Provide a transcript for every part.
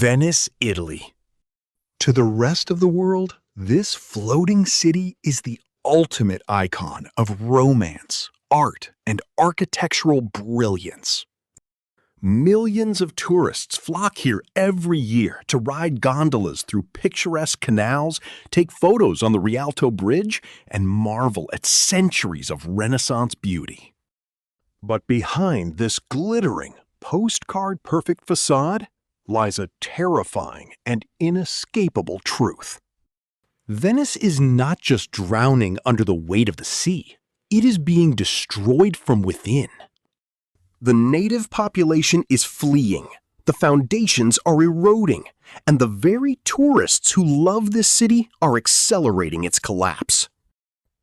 Venice, Italy. To the rest of the world, this floating city is the ultimate icon of romance, art, and architectural brilliance. Millions of tourists flock here every year to ride gondolas through picturesque canals, take photos on the Rialto Bridge, and marvel at centuries of Renaissance beauty. But behind this glittering, postcard-perfect facade lies a terrifying and inescapable truth. Venice is not just drowning under the weight of the sea, it is being destroyed from within. The native population is fleeing, the foundations are eroding, and the very tourists who love this city are accelerating its collapse.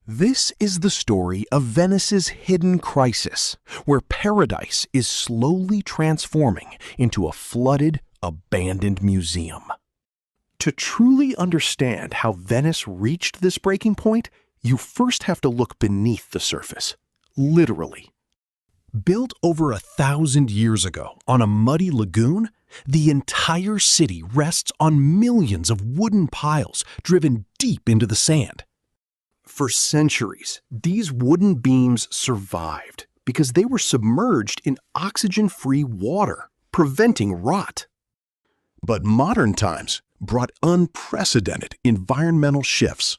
This is the story of Venice's hidden crisis, where paradise is slowly transforming into a flooded, abandoned museum. To truly understand how Venice reached this breaking point, you first have to look beneath the surface, literally. Built over 1,000 years ago on a muddy lagoon, the entire city rests on millions of wooden piles driven deep into the sand. For centuries, these wooden beams survived because they were submerged in oxygen-free water, preventing rot. But modern times brought unprecedented environmental shifts.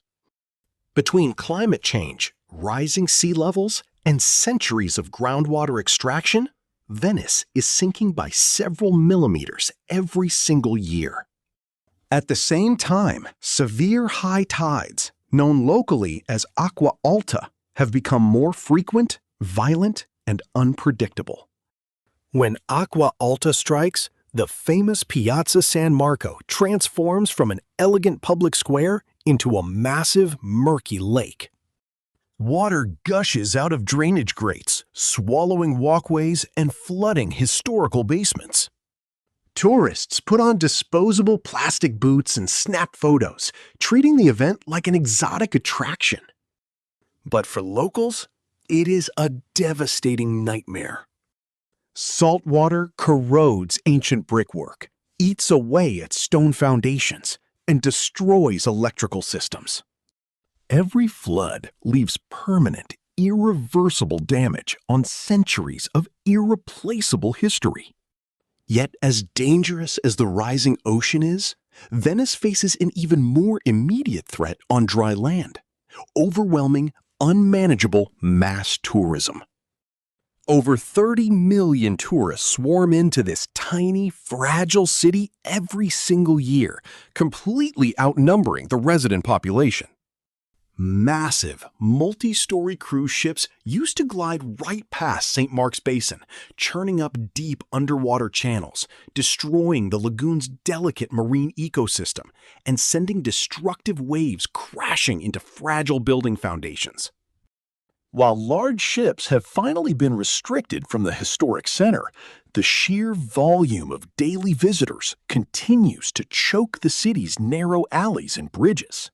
Between climate change, rising sea levels, and centuries of groundwater extraction, Venice is sinking by several millimeters every single year. At the same time, severe high tides, known locally as Acqua Alta, have become more frequent, violent, and unpredictable. When Acqua Alta strikes, the famous Piazza San Marco transforms from an elegant public square into a massive, murky lake. Water gushes out of drainage grates, swallowing walkways and flooding historical basements. Tourists put on disposable plastic boots and snap photos, treating the event like an exotic attraction. But for locals, it is a devastating nightmare. Salt water corrodes ancient brickwork, eats away at stone foundations, and destroys electrical systems. Every flood leaves permanent, irreversible damage on centuries of irreplaceable history. Yet, as dangerous as the rising ocean is, Venice faces an even more immediate threat on dry land: overwhelming, unmanageable mass tourism. Over 30 million tourists swarm into this tiny, fragile city every single year, completely outnumbering the resident population. Massive, multi-story cruise ships used to glide right past St. Mark's Basin, churning up deep underwater channels, destroying the lagoon's delicate marine ecosystem, and sending destructive waves crashing into fragile building foundations. While large ships have finally been restricted from the historic center, the sheer volume of daily visitors continues to choke the city's narrow alleys and bridges.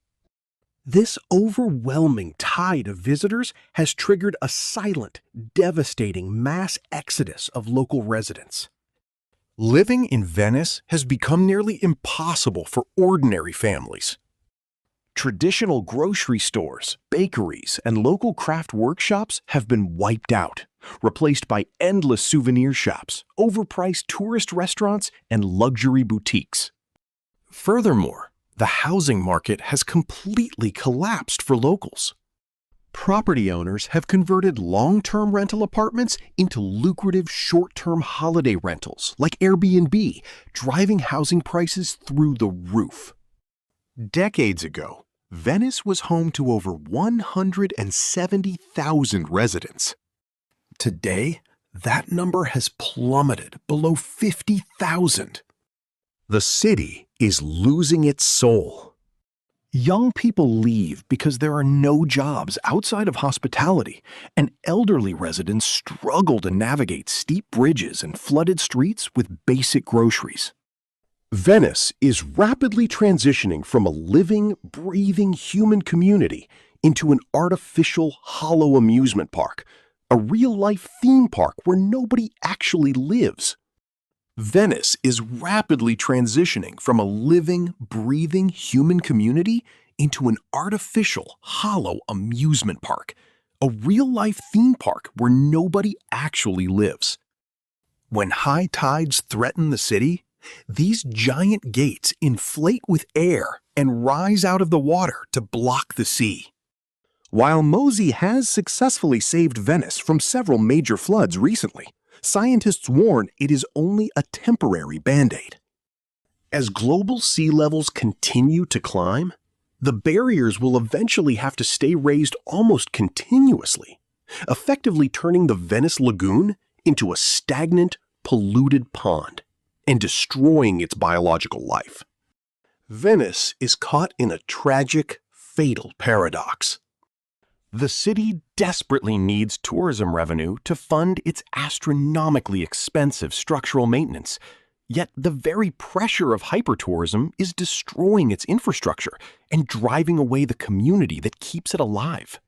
This overwhelming tide of visitors has triggered a silent, devastating mass exodus of local residents. Living in Venice has become nearly impossible for ordinary families. Traditional grocery stores, bakeries, and local craft workshops have been wiped out, replaced by endless souvenir shops, overpriced tourist restaurants, and luxury boutiques. Furthermore, the housing market has completely collapsed for locals. Property owners have converted long-term rental apartments into lucrative short-term holiday rentals like Airbnb, driving housing prices through the roof. Decades ago, Venice was home to over 170,000 residents. Today, that number has plummeted below 50,000. The city is losing its soul. Young people leave because there are no jobs outside of hospitality, and elderly residents struggle to navigate steep bridges and flooded streets with basic groceries. Venice is rapidly transitioning from a living, breathing human community into an artificial, hollow amusement park, a real-life theme park where nobody actually lives. Venice is rapidly transitioning from a living, breathing human community into an artificial, hollow amusement park, a real-life theme park where nobody actually lives. When high tides threaten the city, these giant gates inflate with air and rise out of the water to block the sea. While MOSE has successfully saved Venice from several major floods recently, scientists warn it is only a temporary band-aid. As global sea levels continue to climb, the barriers will eventually have to stay raised almost continuously, effectively turning the Venice lagoon into a stagnant, polluted pond and destroying its biological life. Venice is caught in a tragic, fatal paradox. The city desperately needs tourism revenue to fund its astronomically expensive structural maintenance, yet the very pressure of hypertourism is destroying its infrastructure and driving away the community that keeps it alive.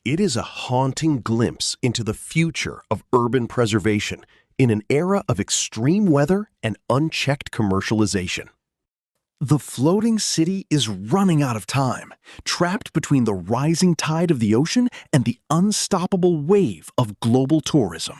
It is a haunting glimpse into the future of urban preservation in an era of extreme weather and unchecked commercialization. The floating city is running out of time, trapped between the rising tide of the ocean and the unstoppable wave of global tourism.